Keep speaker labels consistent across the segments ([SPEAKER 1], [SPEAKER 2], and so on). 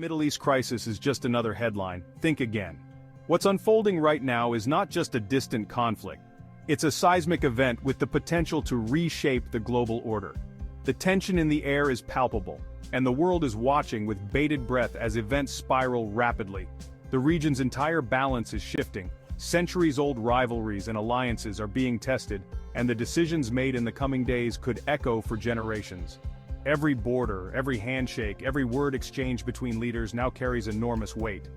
[SPEAKER 1] Middle East crisis is just another headline. Think again. What's unfolding right now is not just a distant conflict. It's a seismic event with the potential to reshape the global order. The tension in the air is palpable, and the world is watching with bated breath as events spiral rapidly. The region's entire balance is shifting. Centuries-old rivalries and alliances are being tested, and the decisions made in the coming days could echo for generations. Every border, every handshake, every word exchanged between leaders now carries enormous weight.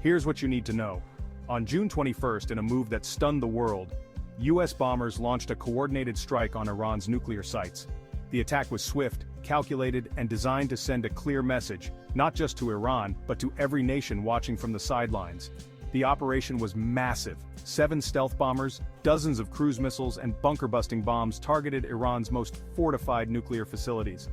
[SPEAKER 1] Here's what you need to know. On June 21st, in a move that stunned the world, U.S. bombers launched a coordinated strike on Iran's nuclear sites. The attack was swift, calculated, and designed to send a clear message, not just to Iran, but to every nation watching from the sidelines. The operation was massive. 7 stealth bombers, dozens of cruise missiles, and bunker-busting bombs targeted Iran's most fortified nuclear facilities.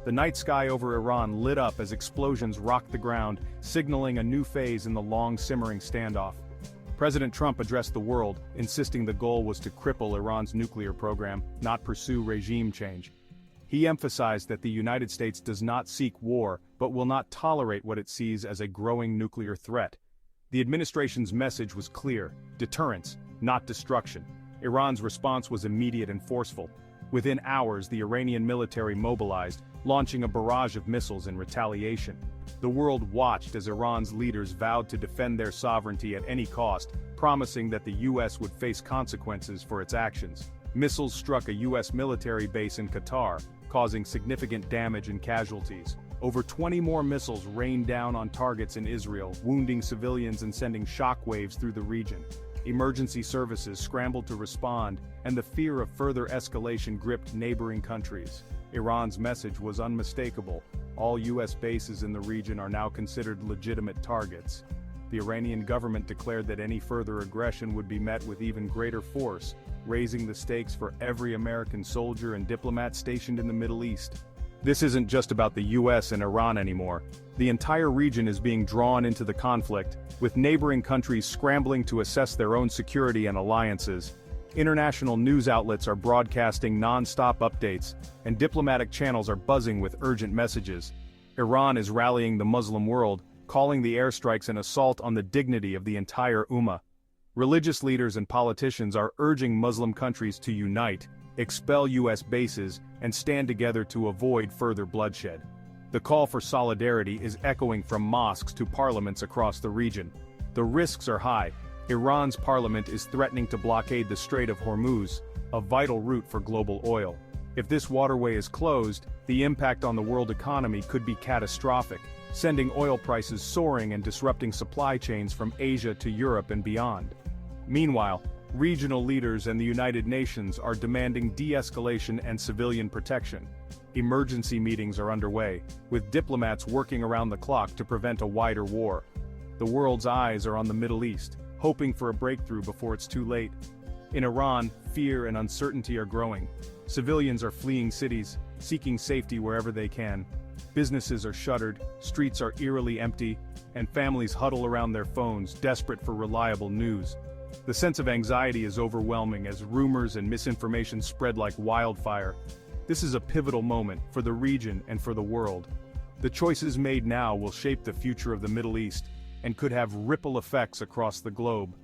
[SPEAKER 1] The night sky over Iran lit up as explosions rocked the ground, signaling a new phase in the long-simmering standoff. President Trump addressed the world, insisting the goal was to cripple Iran's nuclear program, not pursue regime change. He emphasized that the United States does not seek war, but will not tolerate what it sees as a growing nuclear threat. The administration's message was clear: deterrence, not destruction. Iran's response was immediate and forceful. Within hours, the Iranian military mobilized, launching a barrage of missiles in retaliation. The world watched as Iran's leaders vowed to defend their sovereignty at any cost, promising that the U.S. would face consequences for its actions. Missiles struck a U.S. military base in Qatar, causing significant damage and casualties. Over 20 more missiles rained down on targets in Israel, wounding civilians and sending shockwaves through the region. Emergency services scrambled to respond, and the fear of further escalation gripped neighboring countries. Iran's message was unmistakable: all U.S. bases in the region are now considered legitimate targets. The Iranian government declared that any further aggression would be met with even greater force, raising the stakes for every American soldier and diplomat stationed in the Middle East. This isn't just about the U.S. and Iran anymore. The entire region is being drawn into the conflict, with neighboring countries scrambling to assess their own security and alliances. International news outlets are broadcasting non-stop updates, and diplomatic channels are buzzing with urgent messages. Iran is rallying the Muslim world, calling the airstrikes an assault on the dignity of the entire Ummah. Religious leaders and politicians are urging Muslim countries to unite, expel U.S. bases, and stand together to avoid further bloodshed. The call for solidarity is echoing from mosques to parliaments across the region. The risks are high. Iran's parliament is threatening to blockade the Strait of Hormuz, a vital route for global oil. If this waterway is closed, the impact on the world economy could be catastrophic, sending oil prices soaring and disrupting supply chains from Asia to Europe and beyond. Meanwhile, regional leaders and the United Nations are demanding de-escalation and civilian protection. Emergency meetings are underway, with diplomats working around the clock to prevent a wider war. The world's eyes are on the Middle East, hoping for a breakthrough before it's too late. In Iran, fear and uncertainty are growing. Civilians are fleeing cities, seeking safety wherever they can. Businesses are shuttered, streets are eerily empty, and families huddle around their phones, desperate for reliable news. The sense of anxiety is overwhelming as rumors and misinformation spread like wildfire. This is a pivotal moment for the region and for the world. The choices made now will shape the future of the Middle East, and could have ripple effects across the globe.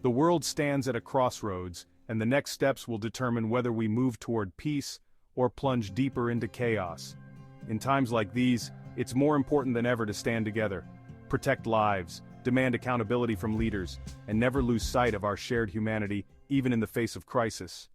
[SPEAKER 1] The world stands at a crossroads, and the next steps will determine whether we move toward peace or plunge deeper into chaos. In times like these, it's more important than ever to stand together, protect lives, demand accountability from leaders, and never lose sight of our shared humanity, even in the face of crisis.